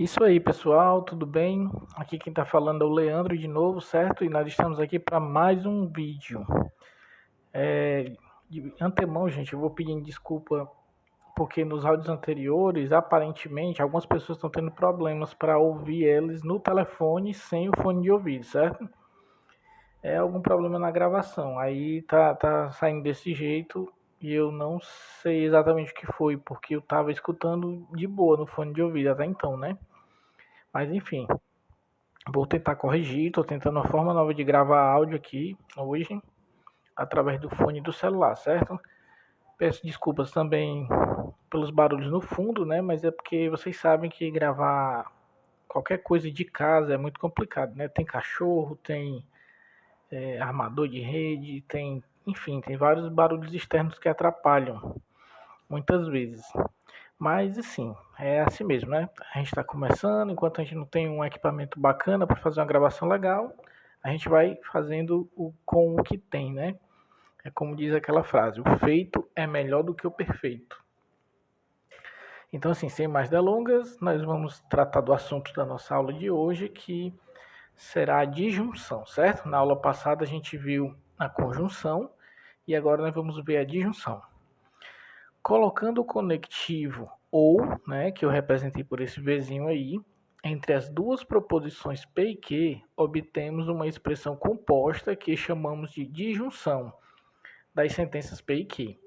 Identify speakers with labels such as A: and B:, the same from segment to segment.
A: Isso aí, pessoal, tudo bem? Aqui quem está falando é o Leandro de novo, certo? E nós estamos aqui para mais um vídeo. De antemão, gente, eu vou pedindo desculpa porque nos áudios anteriores, aparentemente, algumas pessoas estão tendo problemas para ouvir eles no telefone sem o fone de ouvido, certo? É algum problema na gravação. Aí tá saindo desse jeito e eu não sei exatamente o que foi, porque eu estava escutando de boa no fone de ouvido até então, né? Mas enfim. Vou tentar corrigir, estou tentando uma forma nova de gravar áudio aqui hoje, através do fone do celular, certo? Peço desculpas também pelos barulhos no fundo, né? Mas é porque vocês sabem que gravar qualquer coisa de casa é muito complicado, né? Tem cachorro, tem armador de rede, enfim, tem vários barulhos externos que atrapalham, muitas vezes. Mas assim, é assim mesmo, né? A gente está começando, enquanto a gente não tem um equipamento bacana para fazer uma gravação legal, a gente vai fazendo com o que tem, né? É como diz aquela frase, o feito é melhor do que o perfeito. Então, assim, sem mais delongas, nós vamos tratar do assunto da nossa aula de hoje, que será a disjunção, certo? Na aula passada a gente viu a conjunção e agora nós vamos ver a disjunção. Colocando o conectivo ou, né, que eu representei por esse Vzinho aí, entre as duas proposições P e Q, obtemos uma expressão composta que chamamos de disjunção das sentenças P e Q.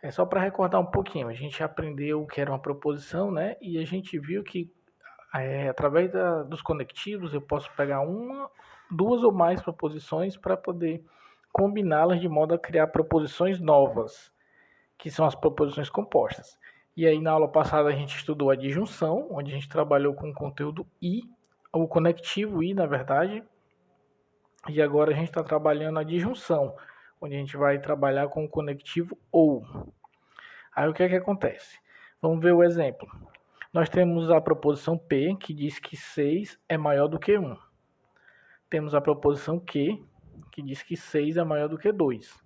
A: É só para recordar um pouquinho, a gente aprendeu o que era uma proposição, né, e a gente viu que através dos conectivos eu posso pegar duas ou mais proposições para poder combiná-las de modo a criar proposições novas, que são as proposições compostas. E aí na aula passada a gente estudou a disjunção, onde a gente trabalhou com o conteúdo I, o conectivo I, na verdade, e agora a gente está trabalhando a disjunção, onde a gente vai trabalhar com o conectivo OU. Aí o que é que acontece? Vamos ver o exemplo. Nós temos a proposição P, que diz que 6 é maior do que 1. Temos a proposição Q, que diz que 6 é maior do que 2.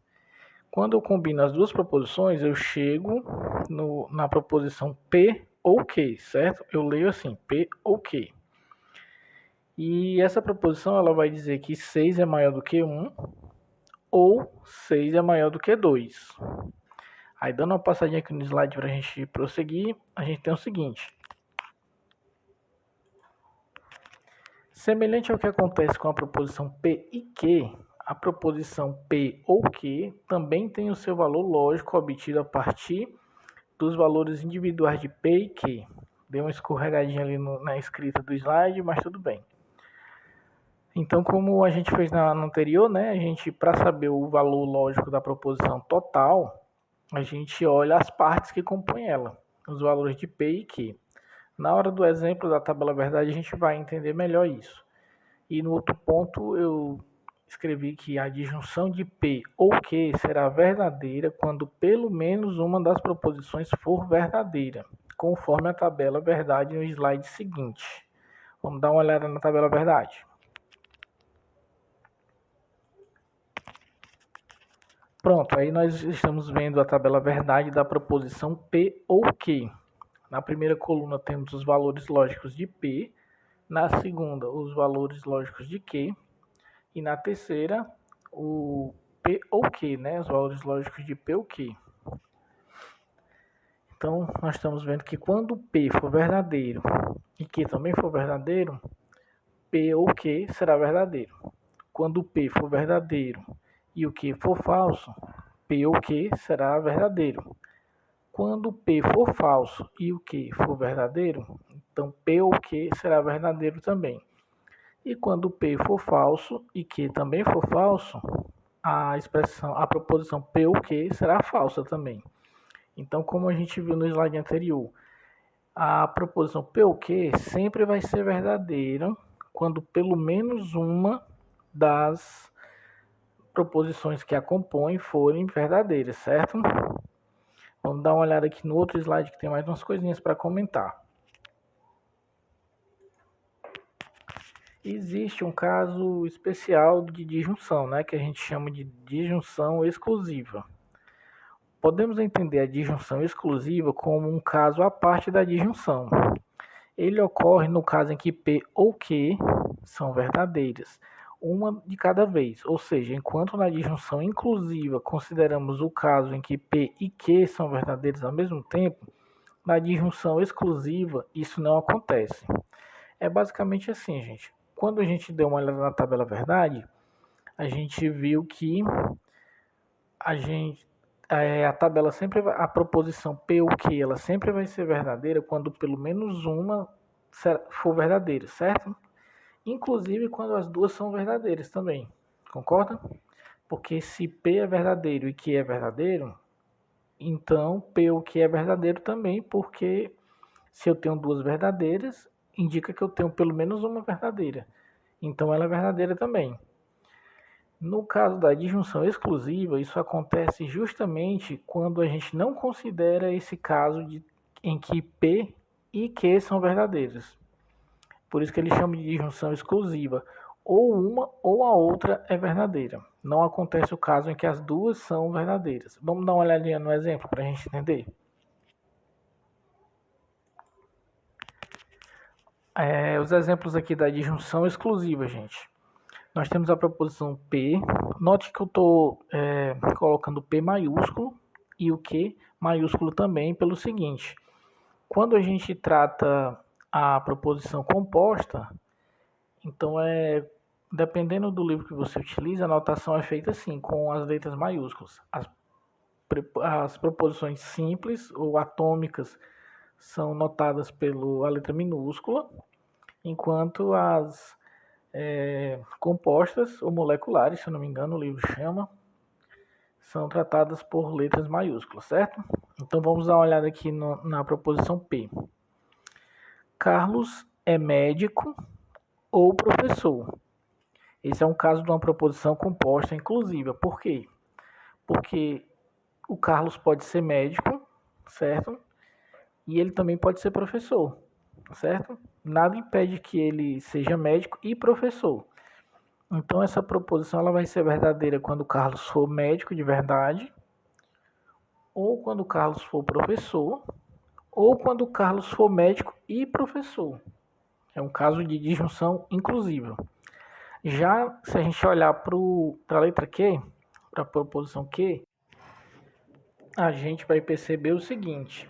A: Quando eu combino as duas proposições, eu chego na proposição P ou Q, certo? Eu leio assim, P ou Q. E essa proposição ela vai dizer que 6 é maior do que 1 ou 6 é maior do que 2. Aí, dando uma passadinha aqui no slide para a gente prosseguir, a gente tem o seguinte. Semelhante ao que acontece com a proposição P e Q, a proposição P ou Q também tem o seu valor lógico obtido a partir dos valores individuais de P e Q. Deu uma escorregadinha ali na escrita do slide, mas tudo bem. Então, como a gente fez na anterior, né, a gente, para saber o valor lógico da proposição total, a gente olha as partes que compõem ela, os valores de P e Q. Na hora do exemplo da tabela verdade, a gente vai entender melhor isso. E no outro ponto, eu escrevi que a disjunção de P ou Q será verdadeira quando pelo menos uma das proposições for verdadeira, conforme a tabela verdade no slide seguinte. Vamos dar uma olhada na tabela verdade. Pronto, aí nós estamos vendo a tabela verdade da proposição P ou Q. Na primeira coluna temos os valores lógicos de P, na segunda os valores lógicos de Q, e na terceira o P ou Q, né? Os valores lógicos de P ou Q. Então, nós estamos vendo que quando P for verdadeiro e Q também for verdadeiro, P ou Q será verdadeiro. Quando P for verdadeiro e o Q for falso, P ou Q será verdadeiro. Quando P for falso e o Q for verdadeiro, então P ou Q será verdadeiro também. E quando P for falso e Q também for falso, a proposição P ou Q será falsa também. Então, como a gente viu no slide anterior, a proposição P ou Q sempre vai ser verdadeira quando pelo menos uma das proposições que a compõem forem verdadeiras, certo? Vamos dar uma olhada aqui no outro slide que tem mais umas coisinhas para comentar. Existe um caso especial de disjunção, né, que a gente chama de disjunção exclusiva. Podemos entender a disjunção exclusiva como um caso à parte da disjunção. Ele ocorre no caso em que P ou Q são verdadeiras, uma de cada vez. Ou seja, enquanto na disjunção inclusiva consideramos o caso em que P e Q são verdadeiros ao mesmo tempo, na disjunção exclusiva isso não acontece. É basicamente assim, gente. Quando a gente deu uma olhada na tabela verdade, a gente viu que a tabela sempre a proposição P ou Q, ela sempre vai ser verdadeira quando pelo menos uma for verdadeira, certo? Inclusive quando as duas são verdadeiras também. Concorda? Porque se P é verdadeiro e Q é verdadeiro, então P ou Q é verdadeiro também, porque se eu tenho duas verdadeiras, indica que eu tenho pelo menos uma verdadeira. Então ela é verdadeira também. No caso da disjunção exclusiva, isso acontece justamente quando a gente não considera esse caso em que P e Q são verdadeiros. Por isso que ele chama de disjunção exclusiva. Ou uma ou a outra é verdadeira. Não acontece o caso em que as duas são verdadeiras. Vamos dar uma olhadinha no exemplo para a gente entender. Os exemplos aqui da disjunção exclusiva, gente. Nós temos a proposição P. Note que eu estou colocando P maiúsculo e o Q maiúsculo também pelo seguinte. Quando a gente trata a proposição composta, então dependendo do livro que você utiliza, a notação é feita assim, com as letras maiúsculas. As proposições simples ou atômicas são notadas pela letra minúscula, enquanto as compostas ou moleculares, se eu não me engano, o livro chama, são tratadas por letras maiúsculas, certo? Então vamos dar uma olhada aqui na proposição P. Carlos é médico ou professor. Esse é um caso de uma proposição composta inclusiva. Por quê? Porque o Carlos pode ser médico, certo? E ele também pode ser professor, certo? Nada impede que ele seja médico e professor. Então essa proposição ela vai ser verdadeira quando o Carlos for médico de verdade, ou quando o Carlos for professor, ou quando o Carlos for médico e professor. É um caso de disjunção inclusiva. Já se a gente olhar para a letra Q, para a proposição Q, a gente vai perceber o seguinte: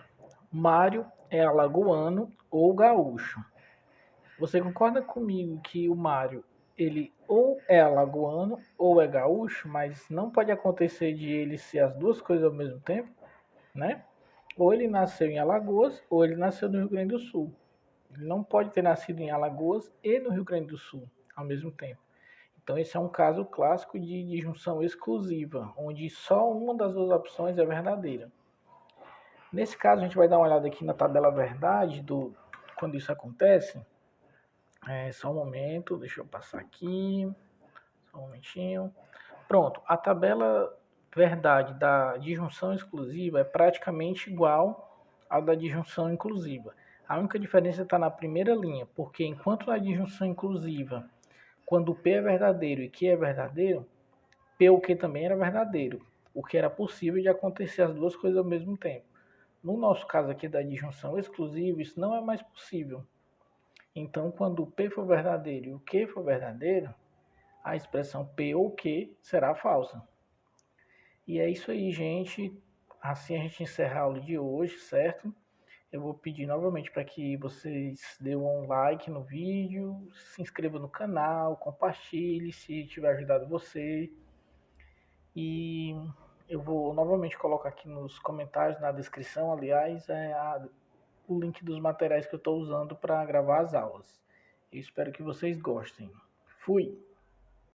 A: Mário é alagoano ou gaúcho. Você concorda comigo que o Mário, ele ou é alagoano ou é gaúcho, mas não pode acontecer de ele ser as duas coisas ao mesmo tempo, né? Ou ele nasceu em Alagoas ou ele nasceu no Rio Grande do Sul. Ele não pode ter nascido em Alagoas e no Rio Grande do Sul ao mesmo tempo. Então esse é um caso clássico de disjunção exclusiva, onde só uma das duas opções é verdadeira. Nesse caso a gente vai dar uma olhada aqui na tabela verdade quando isso acontece. Só um momento, deixa eu passar aqui. Só um momentinho. Pronto, a tabela verdade da disjunção exclusiva é praticamente igual à da disjunção inclusiva. A única diferença está na primeira linha, porque enquanto na disjunção inclusiva, quando P é verdadeiro e Q é verdadeiro, P ou Q também era verdadeiro, o que era possível de acontecer as duas coisas ao mesmo tempo. No nosso caso aqui da disjunção exclusiva, isso não é mais possível. Então, quando o P for verdadeiro e o Q for verdadeiro, a expressão P ou Q será falsa. E é isso aí, gente. Assim a gente encerra a aula de hoje, certo? Eu vou pedir novamente para que vocês dêem um like no vídeo, se inscreva no canal, compartilhe se tiver ajudado você. E eu vou novamente colocar aqui nos comentários, na descrição, aliás, o link dos materiais que eu estou usando para gravar as aulas. Eu espero que vocês gostem. Fui!